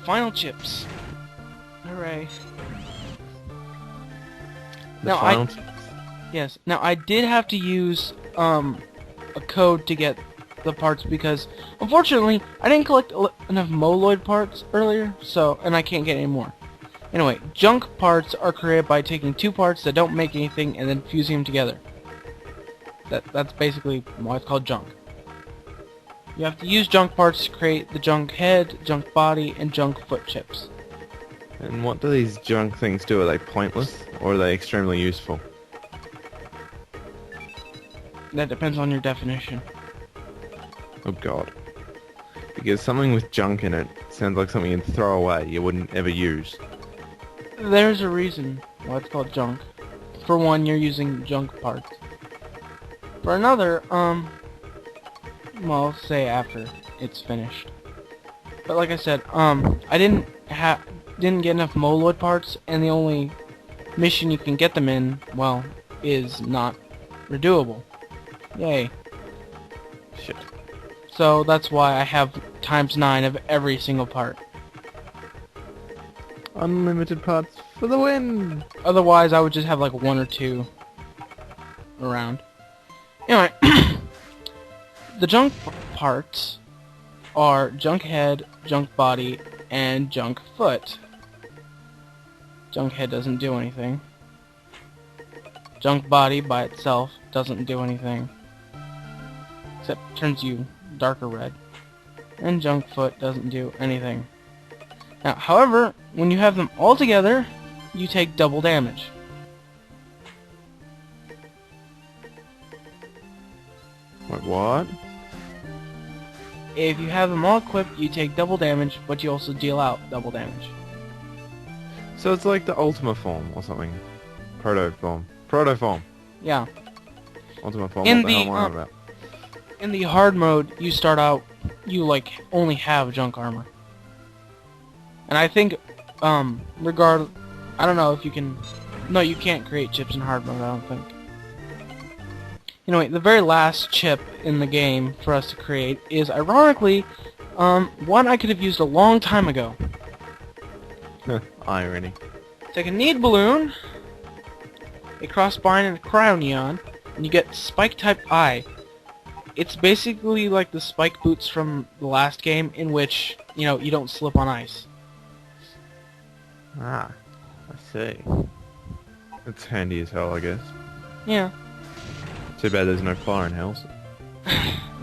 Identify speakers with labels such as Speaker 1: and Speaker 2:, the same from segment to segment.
Speaker 1: final chips. Hooray.
Speaker 2: The
Speaker 1: Now,
Speaker 2: final
Speaker 1: Yes. Now I did have to use a code to get the parts because unfortunately I didn't collect enough Moloid parts earlier, and I can't get any more. Anyway, junk parts are created by taking two parts that don't make anything and then fusing them together. That's basically why it's called junk. You have to use junk parts to create the junk head, junk body, and junk foot chips.
Speaker 2: And what do these junk things do? Are they pointless, or are they extremely useful?
Speaker 1: That depends on your definition.
Speaker 2: Oh god. Because something with junk in it sounds like something you'd throw away, you wouldn't ever use.
Speaker 1: There's a reason why it's called junk. For one, you're using junk parts. For another, well, say after it's finished. But like I said, I didn't get enough Moloid parts, and the only mission you can get them in, well, is not redoable. Yay.
Speaker 2: Shit.
Speaker 1: So that's why I have ×9 of every single part.
Speaker 2: Unlimited parts for the win!
Speaker 1: Otherwise, I would just have like one or two around. Anyway, the junk parts are junk head, junk body, and junk foot. Junk head doesn't do anything. Junk body by itself doesn't do anything. Except turns you darker red. And junk foot doesn't do anything. Now, however, when you have them all together, you take double damage.
Speaker 2: Wait, what?
Speaker 1: If you have them all equipped, you take double damage, but you also deal out double damage.
Speaker 2: So it's like the Ultima form, or something. Proto form. Proto form!
Speaker 1: Yeah.
Speaker 2: Ultima form,
Speaker 1: In
Speaker 2: what the hell am I
Speaker 1: the,
Speaker 2: on about?
Speaker 1: In the hard mode, you start out, you like, only have junk armor. And I think, I don't know if you can... No, you can't create chips in hard mode, I don't think. Anyway, the very last chip in the game for us to create is, ironically, one I could have used a long time ago.
Speaker 2: Irony.
Speaker 1: Take a need balloon, a crossbind, and a cryo-neon, and you get Spike-type Eye. It's basically like the spike boots from the last game, in which, you know, you don't slip on ice.
Speaker 2: Ah, I see. It's handy as hell, I guess.
Speaker 1: Yeah.
Speaker 2: Too bad there's no fire in hell.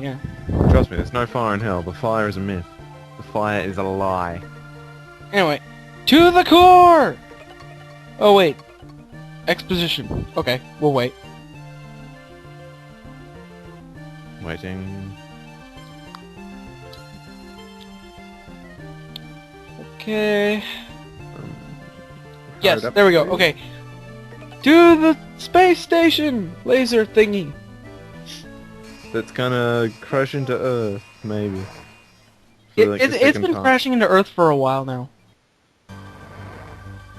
Speaker 1: Yeah.
Speaker 2: Trust me, there's no fire in hell. The fire is a myth. The fire is a lie.
Speaker 1: Anyway, to the core! Oh, wait. Exposition. Okay, we'll wait.
Speaker 2: Waiting.
Speaker 1: Okay.
Speaker 2: Hurry
Speaker 1: Yes,
Speaker 2: up,
Speaker 1: there we go.
Speaker 2: please.
Speaker 1: Okay. To the space station! Laser thingy.
Speaker 2: That's gonna crash into Earth, maybe. For like the
Speaker 1: It's
Speaker 2: second
Speaker 1: been
Speaker 2: time.
Speaker 1: crashing into Earth for a while now.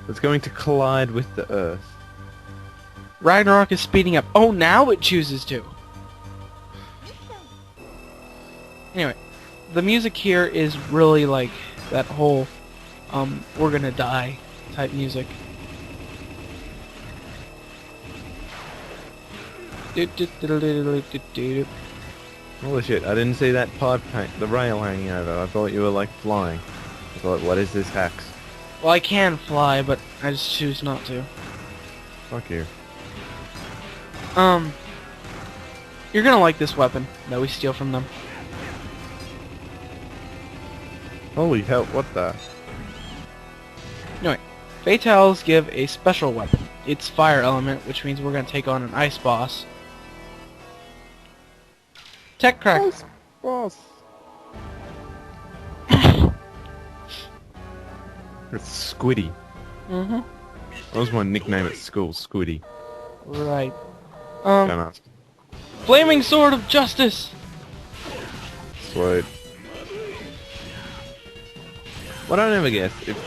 Speaker 2: It's going to collide with the Earth.
Speaker 1: Ragnarok is speeding up. Oh, now it chooses to. Anyway, the music here is really like that whole, we're gonna die type music.
Speaker 2: Holy shit, I didn't see that the rail hanging over. I thought you were like flying. I thought, what is this hacks?
Speaker 1: Well, I can fly, but I just choose not to.
Speaker 2: Fuck you.
Speaker 1: You're gonna like this weapon that we steal from them.
Speaker 2: Holy hell, what the?
Speaker 1: Anyway, Fatales give a special weapon. It's fire element, which means we're gonna take on an ice boss. Tech crack.
Speaker 2: Boss. It's Squiddy.
Speaker 1: Mm-hmm.
Speaker 2: That was my nickname at school, Squiddy.
Speaker 1: Right.
Speaker 2: Don't ask.
Speaker 1: Flaming Sword of Justice!
Speaker 2: Sweet. What I never guess, if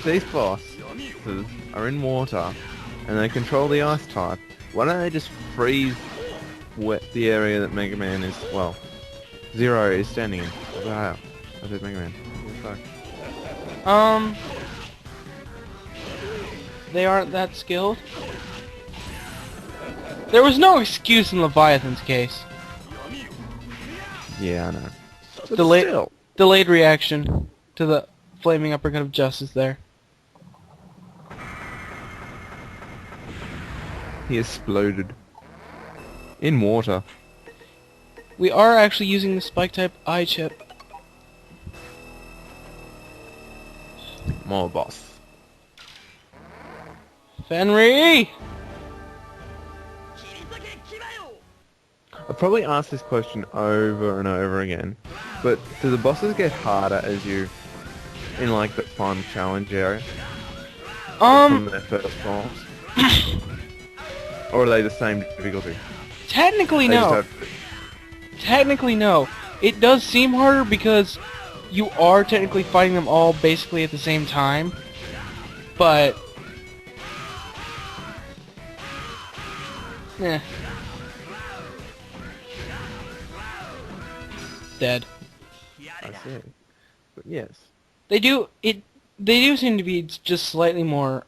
Speaker 2: these bosses are in water and they control the ice type, why don't they just freeze the area that Mega Man is, well, Zero is standing in? What the hell? I said Mega Man. Fuck.
Speaker 1: They aren't that skilled. There was no excuse in Leviathan's case.
Speaker 2: Yeah, I know. But
Speaker 1: Delayed,
Speaker 2: still.
Speaker 1: delayed reaction to the flaming uppercut of justice there.
Speaker 2: He exploded. In water.
Speaker 1: We are actually using the spike type eye chip.
Speaker 2: More boss.
Speaker 1: Fenry!
Speaker 2: I've probably asked this question over and over again, but do the bosses get harder as you, in like the final challenge area, from their first boss? Or are they the same difficulty?
Speaker 1: Technically
Speaker 2: They just
Speaker 1: no.
Speaker 2: have-
Speaker 1: Technically no. It does seem harder because you are technically fighting them all basically at the same time, but... Eh. Dead.
Speaker 2: I see. But yes.
Speaker 1: They do seem to be just slightly more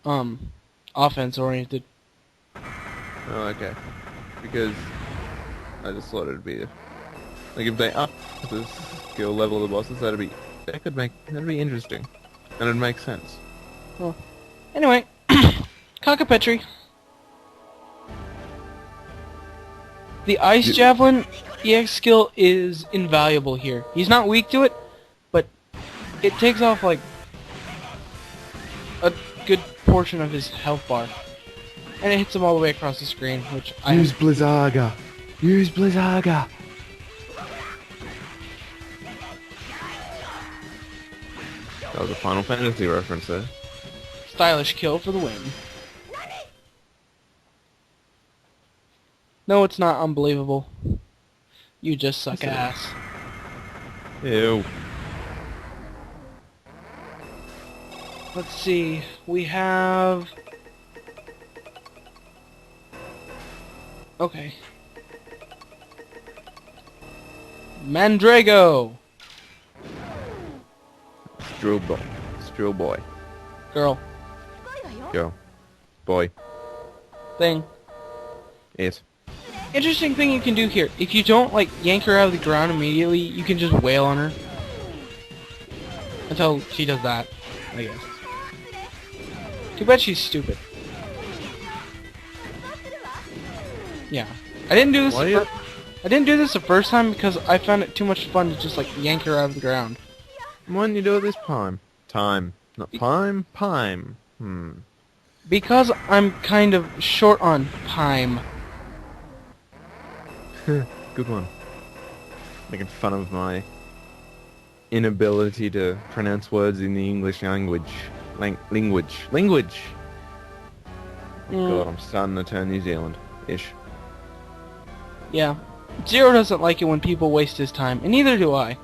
Speaker 1: offense oriented.
Speaker 2: Oh, okay. Because I just thought it'd be like if they up the skill level of the bosses, that'd be interesting, and it'd make sense.
Speaker 1: Well, anyway, Cockapetri. The Ice Javelin EX skill is invaluable here. He's not weak to it, but it takes off like a good portion of his health bar. And it hits him all the way across the screen, which
Speaker 2: Use Blizzaga! Use Blizzaga! That was a Final Fantasy reference there.
Speaker 1: stylish kill for the win. No, it's not unbelievable. You just suck ass.
Speaker 2: Ew.
Speaker 1: Let's see. We have... Okay. Mandrago!
Speaker 2: Drill boy.
Speaker 1: Girl.
Speaker 2: Go. Boy.
Speaker 1: Thing.
Speaker 2: Yes.
Speaker 1: Interesting thing you can do here. If you don't, like, yank her out of the ground immediately, you can just wail on her. Until she does that, I guess. Too bad she's stupid. Yeah. I didn't do this I didn't do this the first time because I found it too much fun to just, like, yank her out of the ground.
Speaker 2: Why didn't you do it this time? Not time, Pime.
Speaker 1: Because I'm kind of short on time.
Speaker 2: Good one. Making fun of my inability to pronounce words in the English language. Language. God, I'm starting to turn New Zealand-ish.
Speaker 1: Yeah. Zero doesn't like it when people waste his time, and neither do I.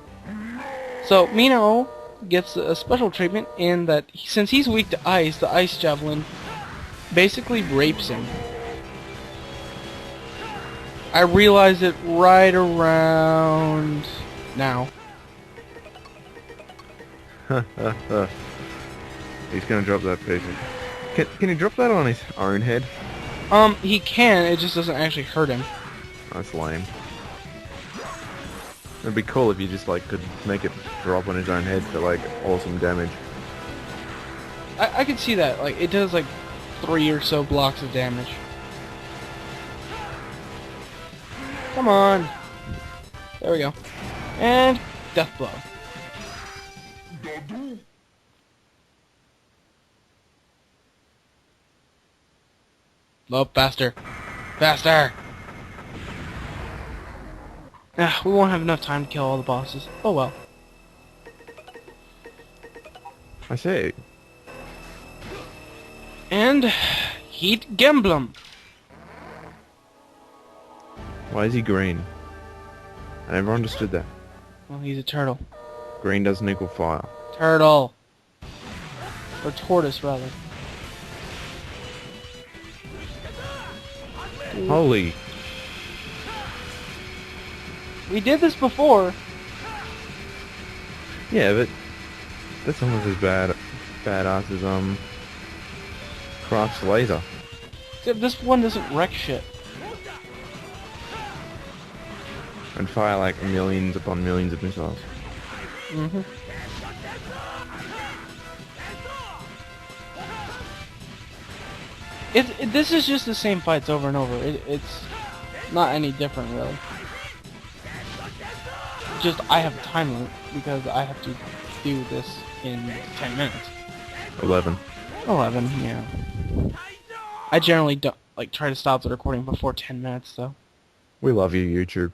Speaker 1: So, Mino gets a special treatment in that since he's weak to ice, the Ice Javelin basically rapes him. I realized it right around now.
Speaker 2: He's gonna drop that picture. Can he drop that on his own head?
Speaker 1: He can, it just doesn't actually hurt him.
Speaker 2: That's lame. It'd be cool if you just like could make it drop on his own head for like awesome damage.
Speaker 1: I could see that, like, it does like 3 or so blocks of damage. Come on. There we go. And death blow. Oh, faster. Faster! We won't have enough time to kill all the bosses. Oh well.
Speaker 2: I say.
Speaker 1: And Heat Gemblem.
Speaker 2: Why is he green? I never understood that.
Speaker 1: Well, he's a turtle.
Speaker 2: Green doesn't equal fire.
Speaker 1: Turtle. Or tortoise, rather.
Speaker 2: Holy.
Speaker 1: We did this before.
Speaker 2: Yeah, but That's almost as badass as Craft's laser.
Speaker 1: Except this one doesn't wreck shit.
Speaker 2: And fire like millions upon millions of missiles.
Speaker 1: Mm-hmm. This is just the same fights over and over. It's not any different, really. Just, I have a time limit, because I have to do this in 10 minutes.
Speaker 2: 11.
Speaker 1: 11, yeah. I generally don't, like, try to stop the recording before 10 minutes, though.
Speaker 2: We love you, YouTube.